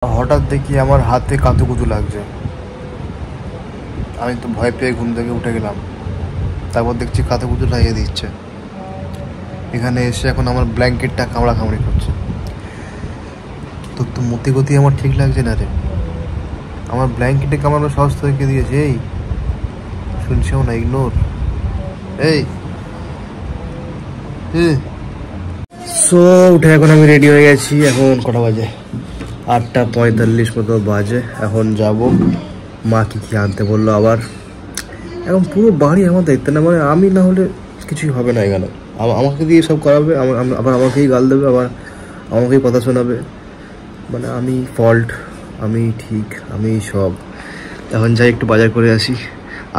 হঠাৎ দেখি আমার হাতে কাঁতুকুতু লাগছে। আমি তো ভয় পেয়ে ঘুম থেকে উঠে গেলাম। তারপর দেখছি কাঁতুকুতু লাগিয়ে দিচ্ছে। এখানে এসে এখন আমার ব্ল্যাঙ্কেটটা কামড়াকামড়ি করছে। তোর তো মতি গতি আমার ঠিক লাগছে না রে। আমার ব্ল্যাঙ্কেটে কামড়ানো সাহস থেকে দিয়েছে। এই শুনছেও না, ইগনোর। এই সো উঠে এখন আমি রেডি হয়ে গেছি। এখন কটা বাজে? 8:45 মতো বাজে। এখন যাব। মা কি আনতে বললো আবার। এখন পুরো বাড়ি আমার দায়িত্ব না, মানে আমি না হলে কিছুই হবে না এখানে। আমাকে দিয়ে সব করাবে, আবার আমাকেই গাল দেবে, আবার আমাকেই কথা শোনাবে। মানে আমি ফল্ট, আমি ঠিক, আমি সব। এখন যাই একটু বাজার করে আসি।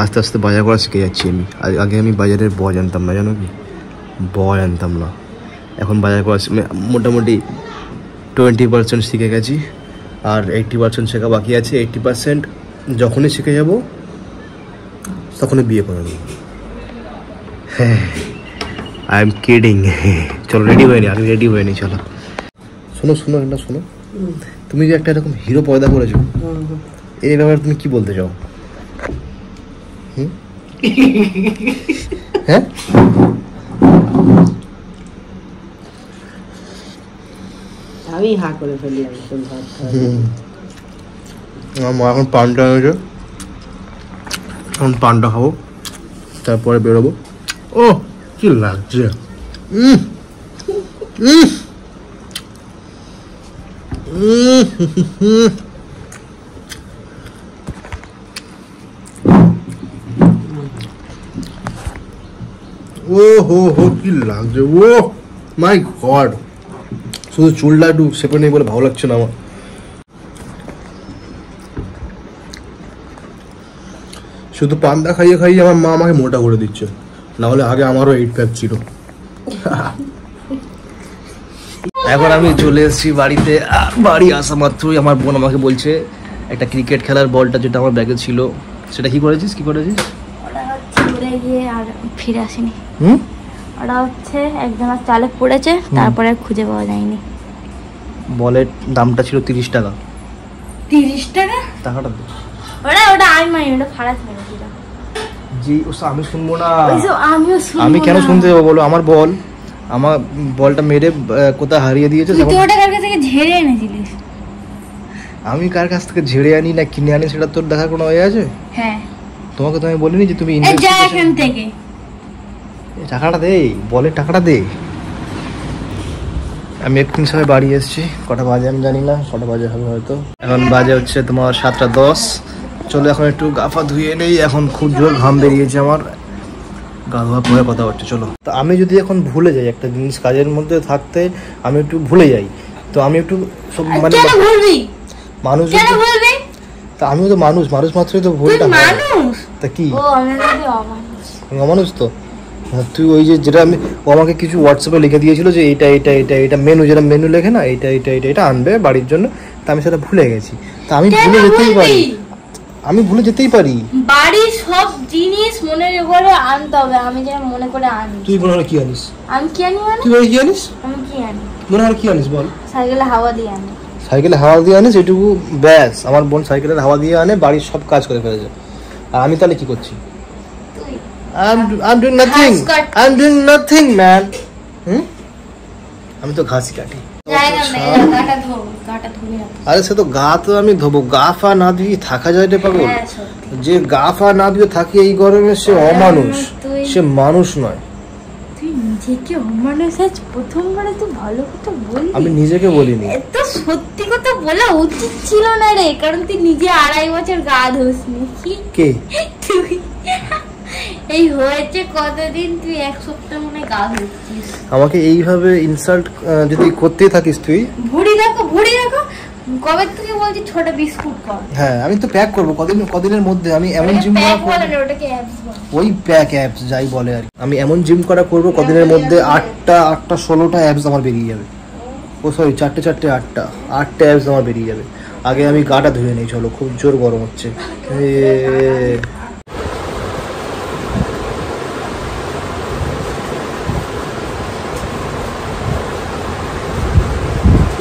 আস্তে আস্তে বাজার করা শিখে যাচ্ছি আমি। আগে আমি বাজারের ব জানতাম না, জানো কি? ব জানতাম না। এখন বাজার করা মোটামুটি 20% শিখে গেছি। আর 80% শেখা বাকি আছে। 80% যখনই শিখে যাব তখনই বিয়ে করে নেব। হ্যাঁ, আই এম কিডিং। চলো রেডি হয়ে নি, আমি রেডি হয়ে নি। চলো শোনো শোনো, এটা শোনো। তুমি যে একটা এরকম হিরো পয়দা করেছো, এই ব্যাপারে তুমি কি বলতে চাও? হ্যাঁ, আমি হা করে ফেলি। আমার মা এখন পানটা এনেছে, এখন পানটা খাবো, তারপরে বেরোবো। ও কি লাগছে! ও হো হো, কি লাগছে! ও মাই গড, শুধু চুলটা একটু সেপে নেই বলে ভালো লাগছে না আমার। শুধু পান্তা খাইয়ে খাইয়ে আমার মা আমাকে মোটা করে দিচ্ছে, না হলে আগে আমারও 8 প্যাক ছিল। এখন আমি চলে এসেছি বাড়িতে। বাড়ি আসা মাত্রই আমার বোন আমাকে বলছে একটা ক্রিকেট খেলার বলটা যেটা আমার ব্যাগে ছিল সেটা কি করেছিস? ওটা হচ্ছে উড়ে গিয়ে আর ফিরে আসেনি। ওটা হচ্ছে একজনের চালে পড়েছে, তারপরে খুঁজে পাওয়া যায়নি। বলের দামটা ছিল 30 টাকা। 30 টাকা? টাকাটা দে। ওটা ওটা ফারাজ মেরেছিল। জি ওসব আমি শুনবো না। আমিও শুনবো। আমি কেন শুনতে যাবো বলো? আমার বলটা মেরে কোথায় হারিয়ে দিয়েছে। তুই ওটা কার কাছ থেকে ঝেড়ে এনেছিলিস? আমি কার কাছ থেকে ঝেড়ে আনি না কিনে আনি সেটা তোর দেখার কোনো ইয়ে আছে? হ্যাঁ, তোমাকে তো আমি বলিনি যে তুমি যা এখান থেকে। টাকাটা দে, বলের টাকাটা দে। আমি একদিন সবাই বাড়ি এসেছি। কটা বাজে আমি জানি না, কটা বাজে হবে হয়তো। এখন বাজে হচ্ছে তোমার 7:10। চলো এখন একটু গা পা ধুয়ে নেই। এখন খুব জোর ঘাম বেরিয়েছে আমার। গা ধোয়া পরে কথা হচ্ছে। চলো। তো আমি যদি এখন ভুলে যাই একটা জিনিস, কাজের মধ্যে থাকতে আমি একটু ভুলে যাই, তো আমি একটু মানে মানুষ, তা আমিও তো মানুষ মাত্রই তো ভুলটা হয়। তা কি অমানুষ? তো তুই ওই যে যেটা ও আমাকে কিছু হোয়াটসঅ্যাপে লিখে দিয়েছিল যে এটা মেনু, যেটা মেনু লেখে না, এটা আনবে বাড়ির জন্য। তা আমি সেটা ভুলে গেছি। তা আমি ভুলে যেতেই পারি। বাড়ির সব জিনিস মনে করে আনতে হবে। আমি যেন মনে করে আনি। তুই মনে হয় কি আনিস? আমি কি আনি? তুই কি আনিস? আমি কি আনি? মনে হয় কি আনিস বল? সাইকেলে হাওয়া দিয়ে আনি। সাইকেলে হাওয়া দিয়ে আনিস, এটুকু ব্যাস। আমার বোন সাইকেলের হাওয়া দিয়ে আনে, বাড়ির সব কাজ করে ফেলেছে। আর আমি তাহলে কি করছি? I'm doing nothing man. আমি তো ঘাসই কাটি। আরে সে তো গা তো আমি ধোবো। গা ফা না দিয়ে থাকা যায় রে পাগল? যে গা ফা না দিয়ে থাকে এই গরমে সে অমানুষ, সে মানুষ নয়। তুই নিজেকে অমানুষ আজ প্রথমবারে তুই ভালো কথা বললি। আমি নিজেকে বলিনি। এত সত্যি কথা বলা উচিত ছিল না রে, কারণ তুই নিজে 2.5 বছর গা ধোসনি। কে? তুই। এই হয়েছে কতদিন? তুই 1 সপ্তাহ মনে গা ধুচ্ছিস। আমাকে এইভাবে ইনসাল্ট যদি করতে থাকিস তুই। ভুড়ি দেখো কবে থেকে বলছি ছোট বিস্কুট কর। হ্যাঁ, আমি তো প্যাক করবো কদিনের মধ্যে। আমি এমন জিম করা করব, ওই প্যাক অ্যাপস যাই বলে আর। আমি এমন জিম করা করবো কদিনের মধ্যে 8টা 16টা অ্যাপস আমার বেরিয়ে যাবে। ও সরি, 4টে 8টা অ্যাপস আমার বেরিয়ে যাবে। আগে আমি গাটা ধুয়ে নেই। চলো, খুব জোর গরম হচ্ছে।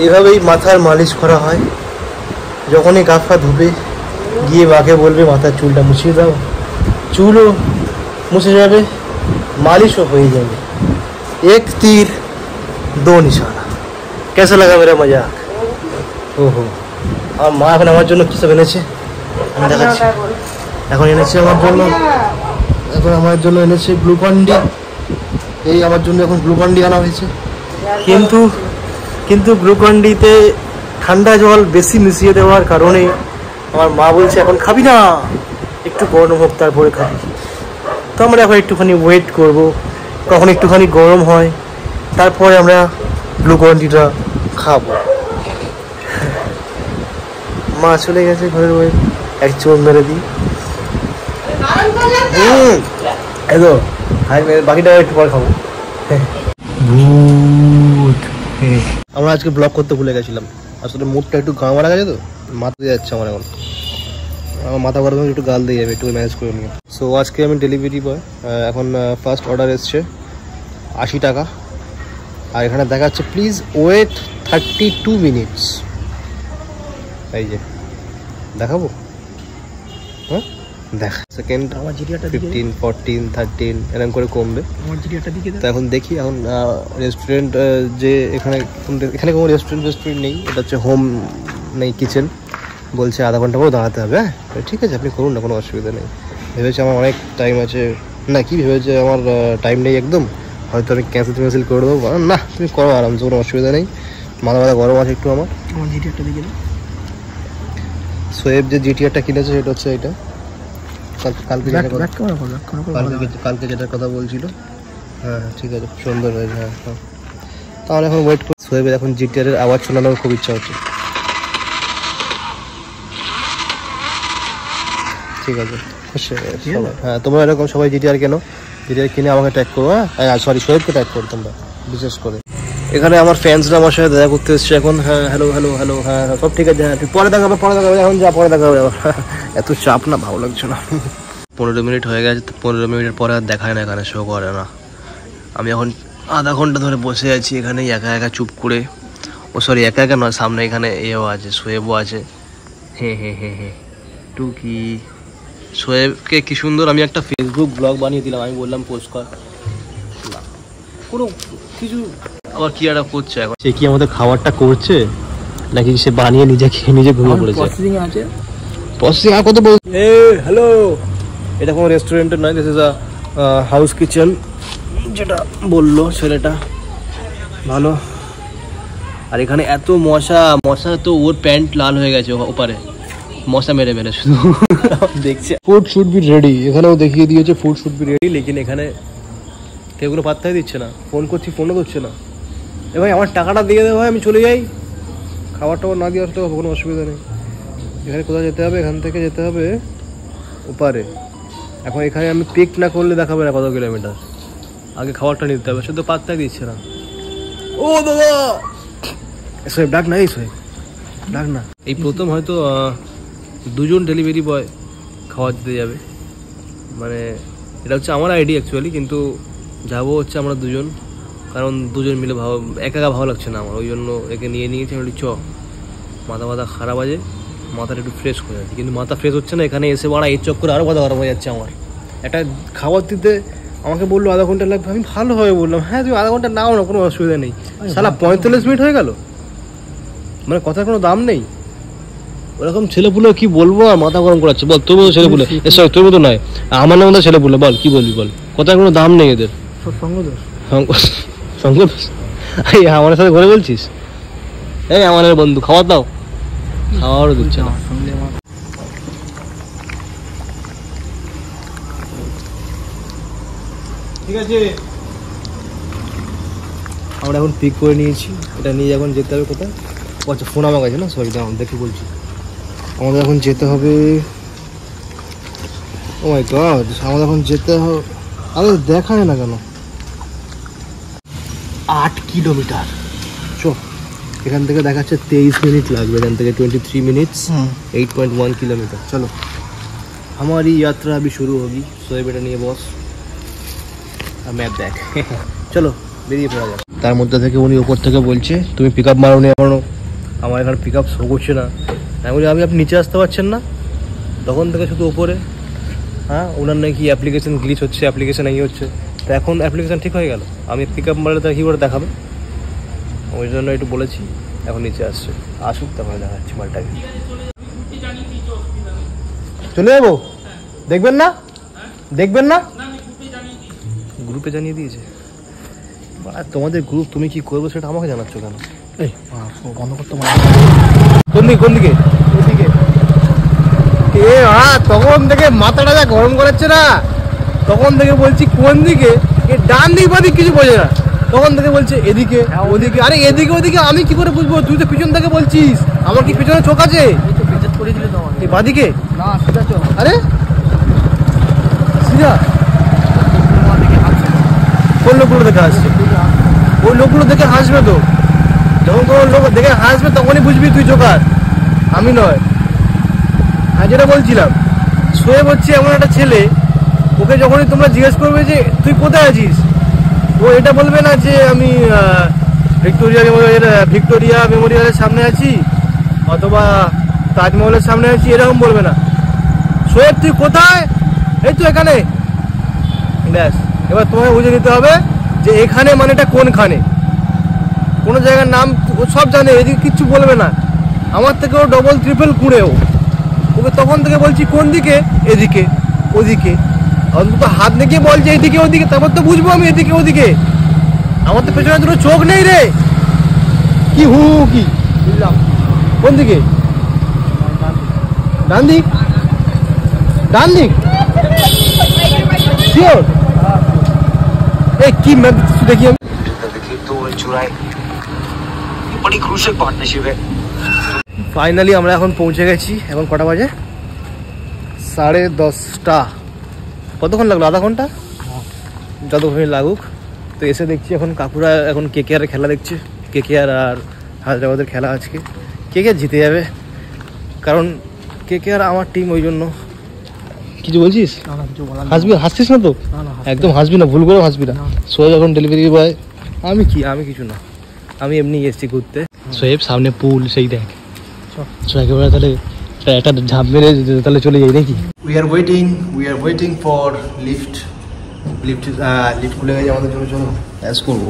এভাবেই মাথার মালিশ করা হয়। যখনই গা ফা ধুবে গিয়ে মাকে বলবে মাথার চুলটা মুছিয়ে দাও, চুলও মুছে যাবে, মালিশও হয়ে যাবে। এক তীর দো নিশানা। कैसा लगा मेरा मजाक? ओहो। আর মা এখন আমার জন্য কি সব এনেছে আমি দেখাচ্ছি। এখন এনেছে আমার জন্য এনেছে গ্লুকন-ডি। এই আমার জন্য এখন গ্লুকন-ডি আনা হয়েছে, কিন্তু গ্লুকন-ডিতে ঠান্ডা জল বেশি মিশিয়ে দেওয়ার কারণে আমার মা বলছে এখন খাবি না, একটু গরম হোক তারপরে খাবি। তো আমরা এখন একটুখানি ওয়েট করব, কখন একটুখানি গরম হয় তারপরে আমরা গ্লুকন-ডিটা খাবো। মা চলে গেছে ঘরের বাইরে, এক চোখ মেরে দিই। এদো হাই, বাকিটা একটু পরে খাবো। আমরা আজকে ব্লগ করতে ভুলে গেছিলাম, আসলে মুডটা একটু গা মারা গেছে তো, মাথা দিয়ে যাচ্ছে আমার এখন। আমার মাথা গরম একটু গাল দিয়ে যাবে, একটু ম্যানেজ করে নিয়ে। সো আজকে আমি ডেলিভারি বয়। এখন ফার্স্ট অর্ডার এসছে 80 টাকা, আর এখানে দেখাচ্ছে প্লিজ ওয়েট 32 মিনিটস। এই যে দেখাবো, হ্যাঁ দেখ সেকেন্ড 15, 14, 13 এরকম করে কমবে। তো এখন দেখি, এখন রেস্টুরেন্ট যে এখানে কোনো রেস্টুরেন্ট নেই, এটা হচ্ছে হোম নেই কিচেন, বলছে আধা ঘন্টা পর দাঁড়াতে হবে। হ্যাঁ ঠিক আছে, আপনি করুন না, কোনো অসুবিধা নেই। ভেবেছে আমার অনেক টাইম আছে, না কি ভেবেছে আমার টাইম নেই একদম, হয়তো আমি ক্যান্সেল করে দেবো। না তুমি করো আরামসে, কোনো অসুবিধা নেই। মাথা গরম আছে একটু আমার। জিটিআরটা দিকে সোয়েব যে জিটিআরটা কিনেছে সেটা হচ্ছে এটা, কালকে যেটার কথা বলছিল। হ্যাঁ ঠিক আছে, সুন্দর হয়েছে। হ্যাঁ হ্যাঁ, তাহলে এখন ওয়েট করি। সোয়েবের এখন জিটিআরের আওয়াজ শোনানোর খুব ইচ্ছা হচ্ছে। ঠিক আছে, হ্যাঁ তোমরা এরকম সবাই জিটিআর কেনো, জিটিআর কিনে আমাকে ট্যাগ করো। হ্যাঁ সরি, সোয়েবকে ট্যাগ করো তোমরা বিশেষ করে। এখানে আমার ফ্যান্সরা আমার সাথে দেখা করতে এসছে এখন। হ্যাঁ হ্যালো হ্যালো হ্যালো, হ্যাঁ সব ঠিক আছে। হ্যাঁ পরে দেখা হবে, এখন যা পরে দেখা হবে। এত চাপ না, ভালো লাগছে না। 15 মিনিট হয়ে গেছে, তো 15 মিনিটের পরে আর দেখায় না, এখানে শো করে না। আমি এখন আধা ঘন্টা ধরে বসে আছি এখানে একা চুপ করে। ও সরি, একা নয়, সামনে এখানে এও আছে, সোয়েবও আছে। হ্যাঁ টুকি সোয়েবকে কি সুন্দর আমি একটা ফেসবুক ব্লগ বানিয়ে দিলাম, আমি বললাম পোস্ট কর, কোনো কিছু আবার কি একটা করছে এখন। সে কি আমাদের খাবারটা করছে নাকি সে বানিয়ে নিজে ঘুমিয়ে পড়েছে? প্রসেসিং আর কত বল। হ্যালো, এটা কোনো রেস্টুরেন্টের নয়, this is a house kitchen, যেটা বললো ছেলেটা। ভালো। আর এখানে এত মশা তো ওর প্যান্ট লাল হয়ে গেছে ওপারে, মশা মেরে শুধু দেখছে। ফুড শুড বি রেডি, এখানেও দেখিয়ে দিয়েছে ফুড শুড বি রেডি, লেকিন এখানে কেউ কোনো পাত্তাই দিচ্ছে না। ফোন করছি, ফোনও ধরছে না। এ ভাই আমার টাকাটা দিয়ে দে ভাই, আমি চলে যাই। খাবার টাবার না দিয়ে আসতে হবে, কোনো অসুবিধা নেই। এখানে কোথায় যেতে হবে? এখান থেকে যেতে হবে ওপারে। এখন এখানে আমি পিক না করলে দেখাবে না কত কিলোমিটার, আগে খাবারটা নিতে হবে। শুধু পাত্তাই দিচ্ছে না। ও দাদা সোহেব ডাক না, এই সোহেব ডাক না। এই প্রথম হয়তো 2জন ডেলিভারি বয় খাবার দিতে যাবে, মানে এটা হচ্ছে আমার আইডি অ্যাকচুয়ালি, কিন্তু যাবো হচ্ছে আমরা 2জন, কারণ 2জন মিলে একা ভালো লাগছে না আমার, ওই জন্য একে নিয়ে নিয়েছি। আমি চ, মাথা খারাপ আছে, মাথাটা একটু ফ্রেশ করে যাচ্ছে, কিন্তু মাথা ফ্রেশ হচ্ছে না। এখানে এসে বাড়া এর চক্করে আরও মাথা খারাপ হয়ে যাচ্ছে আমার। একটা খাবার দিতে আমাকে বললো আধা ঘন্টা লাগবে, আমি ভালোভাবে বললাম হ্যাঁ তুমি আধা ঘন্টা নাও না, কোনো অসুবিধা নেই। শালা 45 মিনিট হয়ে গেল, মানে কথার কোনো দাম নেই। ওরকম ছেলেপুলে কি বলবো, আর মাথা গরম করাচ্ছে। বল তোর মতো ছেলেপুলে, তোর মতো নয়, আমার মতো ছেলেপুলে, বল কি বলবি বল, কথার কোনো দাম নেই এদের। সঙ্গদোষ এই আমার সাথে ঘরে বলছিস? এই আমাদের বন্ধু খাবার দাও, খাওয়ারও দিচ্ছে না। ঠিক আছে, আমরা এখন পিক করে নিয়েছি, এটা নিয়ে এখন যেতে হবে কোথায়? আচ্ছা ফোন আমার কাছে না, সরি দাঁড়ান দেখি বলছি। আমাদের এখন যেতে হবে, ও মাই গড, আমাদের এখন যেতে হবে, আরে দেখায় না কেন, 8 কিলোমিটার। চো, এখান থেকে দেখাচ্ছে 23 মিনিট লাগবে, এখান থেকে 23 মিনিটস, 8.1 किलोमीटर। चलो हमारी यात्रा अभी शुरू होगी। सोए बेटा নিয়ে বস, আর ম্যাপ দেখ। চলো বেরিয়ে পড়া যাক। তার মধ্যে থেকে উনি উপর থেকে বলছে তুমি পিকআপ মারোনি এখনো, আমার এখানে পিকআপ শো করছে না। আমি বলি আপনি নিচে আসতে পারছেন না, তখন থেকে শুধু ওপরে। হ্যাঁ, ওনার নাকি অ্যাপ্লিকেশন গ্লিচ হচ্ছে, অ্যাপ্লিকেশন এই হচ্ছে। তো এখন অ্যাপ্লিকেশন ঠিক হয়ে গেল, আমি পিক আপ মারলে তার কী করে দেখাবে, ওই জন্য একটু বলেছি এখন নিচে আসছে, আসুক তারপরে দেখাচ্ছি মালটাকে। চলে যাবো, দেখবেন না? দেখবেন না? গ্রুপে জানিয়ে দিয়েছে। তোমাদের গ্রুপ, তুমি কি করবে সেটা আমাকে জানাচ্ছ কেন? এই বন্ধ করতে পারো। কোন দিকে? কোন দিকে? ওইদিকে। এ তখন থেকে মাথাটা যা গরম করাচ্ছে না, তখন থেকে বলছি কোন দিকে, এ ডান দিক বা দিক কিছু বোঝে না, তখন থেকে বলছে এদিকে ওদিকে। আরে এদিকে ওদিকে আমি কি করে বুঝবো? তুই তো পিছন থেকে বলছিস, আমার কি পিছনে চোখ আছে? বাদিকে? আরে সিধা কোন লোকগুলো দেখে হাসছে? ওই লোকগুলো দেখে হাসবে তো, যখন কোনো লোক দেখে হাসবে তখনই বুঝবি তুই জোকার, আমি নয়। আর যেটা বলছিলাম, শোয়েব হচ্ছে এমন একটা ছেলে, ওকে যখনই তোমরা জিজ্ঞেস করবে যে তুই কোথায় আছিস, ও এটা বলবে না যে আমি ভিক্টোরিয়া মেমোরিয়ালের সামনে আছি অথবা তাজমহলের সামনে আছি, এরকম বলবে না। শোয়েব তুই কোথায়? এই তো এখানে। ব্যাস, এবার তোমাকে বুঝে নিতে হবে যে এখানে মানেটা কোনখানে, কোনো জায়গার নাম ও সব জানে, এদিকে কিচ্ছু বলবে না। আমার থেকেও ডবল ট্রিপল কুড়েও, ওকে তখন থেকে বলছি কোন দিকে, এদিকে ওদিকে, অন্তত হাত দেখিয়ে বলছে এদিকে ওদিকে, তারপর তো বুঝবো আমি এদিকে ওদিকে। আমার তো পেছনে দুটো চোখ নেই রে, কি হু কি বুঝলাম। কোন দিকে? ডান দিক? ডান দিক শিওর? এই কি ম্যাপ দেখি আমি, দেখি তো চুরাই বড়ি ক্রুশিয়াল পার্টনারশিপ है। ফাইনালি আমরা এখন পৌঁছে গেছি। এখন কটা বাজে? 10:30। কতক্ষণ লাগলো? আধা ঘন্টা, যতক্ষণ লাগুক। তো এসে দেখছি এখন কাকুরা এখন KKR খেলা দেখছে। KKR আর হায়দ্রাবাদের খেলা আজকে। KKR জিতে যাবে, কারণ KKR আমার টিম, ওই জন্য। কিছু বলছিস? হাসবি? হাসছিস না তো? একদম হাসবি না, ভুল করে হাসবি না। সোহেব এখন ডেলিভারি বয়। আমি কিছু না, আমি এমনি এসছি ঘুরতে। সোহেব সামনে পুল, সেই দেখ। একেবারে তাহলে একটা ঝাঁপ মেরে তাহলে চলে যাই নাকি? We are waiting for lift খুলে গেছে আমাদের জন্য। চলো অ্যাজ করবো।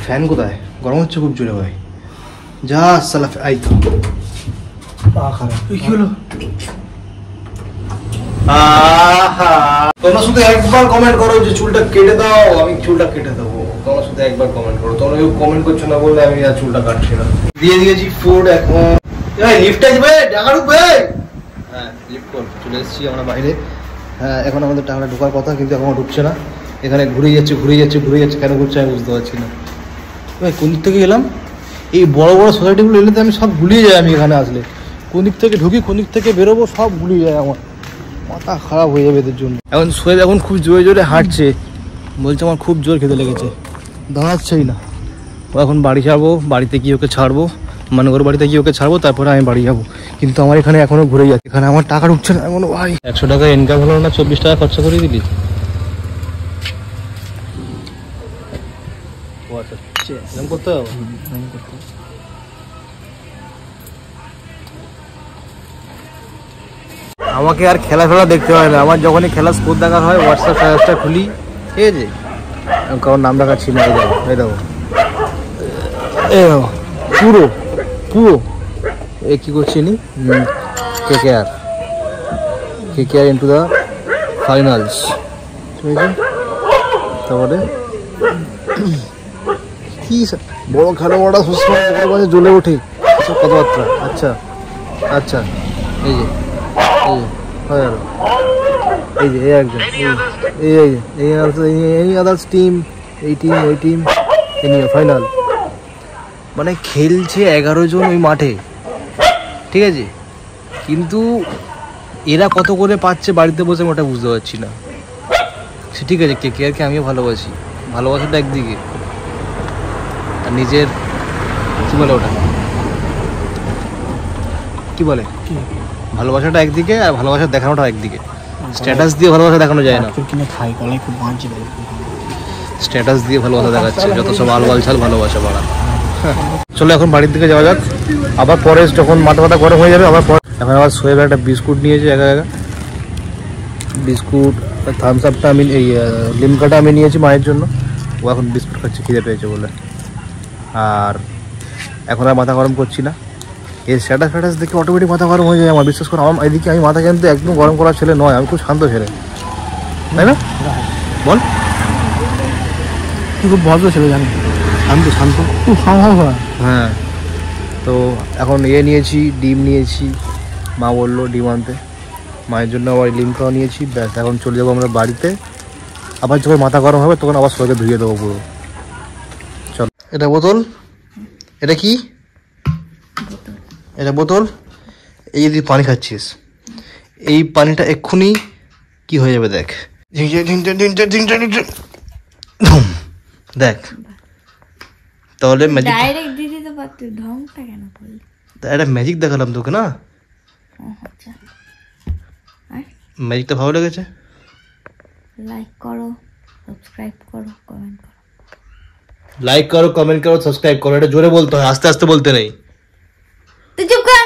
ফ্যান কোথায়? গরম হচ্ছে খুব জোরে ভাই। যা সালা আই তো কি হলো? তোমরা শুধু একবার কমেন্ট করো যে চুলটা কেটে দাও, আমি চুলটা কেটে দেবো। তোমরা শুধু একবার কমেন্ট করো, তোমরা কেউ কমেন্ট করছো না বললে আমি আর চুলটা কাটছি না। দিয়ে দিয়েছি ফুড। এখন লিফট আসবে, টাকা ঢুকবে। হ্যাঁ লিফট কর, চলে এসেছি আমরা বাইরে। হ্যাঁ এখন আমাদের টাকাটা ঢোকার কথা, কিন্তু এখনো ঢুকছে না। এখানে ঘুরে যাচ্ছে। কেন ঘুরছে আমি বুঝতে পারছি না। ভাই কোন দিক থেকে এলাম? এই বড় বড় সোসাইটিগুলো এলে তো আমি সব গুলিয়ে যাই। আমি এখানে আসলে কোন দিক থেকে ঢুকি, কোন দিক থেকে বেরোবো, সব গুলিয়ে যায়। আমার মাথা খারাপ হয়ে যাবে এদের জন্য। এখন সোহেব এখন খুব জোরে জোরে হাঁটছে, বলছে আমার খুব জোর খেতে লেগেছে, দাঁড়াচ্ছেই না। ও এখন বাড়ি যাবো, বাড়িতে গিয়ে ওকে ছাড়বো, মানগর বাড়িতে গিয়ে ওকে ছাড়বো, তারপরে আমি বাড়ি যাবো। কিন্তু আমার এখানে এখনো ঘুরে যাচ্ছে, এখানে আমার টাকা ঢুকছে না এখনো। ভাই 100 টাকা ইনকাম হলো না, 24 টাকা খরচা করে দিলি। করতে হবে। আমাকে আর খেলাধুলা দেখতে হয় না, আমার যখনই খেলা স্কোর দেখা হয় হোয়াটসঅ্যাপ স্ট্যাটাসটা খুলি, ঠিক আছে? কারণ নাম দেখাচ্ছি না, এই দেখো পুরো এ কী করছি নি, KKR ইন্টু দ্য ফাইনালস, ঠিক আছে? তারপরে কি বড় খেলোয়াড়রা সুস্থ জ্বলে ওঠে কথাবার্তা। আচ্ছা এই যে একজন, এই আদার্স টিম, এই টিম ওই টিম, এই নিয়ে ফাইনাল। মানে খেলছে 11 জন ওই মাঠে, ঠিক আছে? কিন্তু এরা কত করে পাচ্ছে বাড়িতে বসে আমি ওটা বুঝতে পারছি না। সে ঠিক আছে, KKRকে আমিও ভালোবাসি, ভালোবাসাটা একদিকে, আর নিজের কী বলে ওটা, কি বলে, ভালোবাসাটা একদিকে আর ভালোবাসা দেখানোটা একদিকে। স্ট্যাটাস দিয়ে ভালোবাসা দেখানো যায় না, স্ট্যাটাস দিয়ে ভালোবাসা দেখাচ্ছে যত সব আলবাল ছাল ভালোবাসা বাড়া। চলো এখন বাড়ির দিকে যাওয়া যাক, আবার পরে যখন মাথা গরম হয়ে যাবে আবার এখন আবার সোয়েব একটা বিস্কুট নিয়েছি একা বিস্কুট, থামস আপটা আমি এই লিমকাটা আমি নিয়েছি মায়ের জন্য, ও এখন বিস্কুট খাচ্ছে খিদে পেয়েছে বলে। আর এখন আর মাথা গরম করছি না, এই স্ট্যাটাস দেখে অটোমেটিক মাথা গরম হয়ে যায় আমার, বিশ্বাস করে। আমার এদিকে আমি মাথা কিন্তু একদম গরম করার ছেলে নয়, আমি খুব শান্ত ছেলে, তাই না বল? তুই খুব ভদ্র ছেলে, জানি। শান্ত খুব হ্যাঁ। তো এখন নিয়েছি, ডিম নিয়েছি, মা বললো ডিম আনতে, মায়ের জন্য আবার লিমকাও নিয়েছি। ব্যাস এখন চলে যাবো আমরা বাড়িতে, আবার যখন মাথা গরম হবে তখন আবার সবাইকে ধুয়ে দেবো পুরো। চল, এটা বোতল, এটা কি? এটা বোতল। এই যদি পানি খাচ্ছিস, এই পানিটা এক্ষুনি কি হয়ে যাবে দেখ, দেখ তাহলে ম্যাজিক। ডাইরেক্ট দিতে তো পারতে, ঢংটা কেন করলি? এটা ম্যাজিক দেখালাম তোকে না, আচ্ছা ম্যাজিকটা ভালো লেগেছে। লাইক করো, সাবস্ক্রাইব করো, কমেন্ট করো। লাইক করো, কমেন্ট করো, সাবস্ক্রাইব করো, এটা জোরে বলতে হয়, আস্তে আস্তে বলতে নেই। তুই চুপ কর,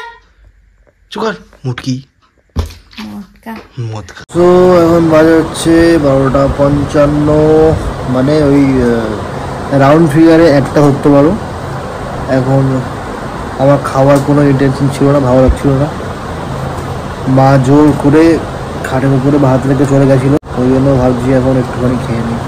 চুপ কর মুটকি। মটকা। তো এখন বাজে হচ্ছে 12:55, মানে ওই রাউন্ড ফিগারে একটা ধরতে পারো। এখন আমার খাওয়ার কোনো ইন্টেনশন ছিল না, ভালো লাগছিল না, মা জোর করে খাটের উপরে ভাত রেখে চলে গেছিলো, ওই জন্য ভাবছি এখন একটুখানি খেয়ে নিই।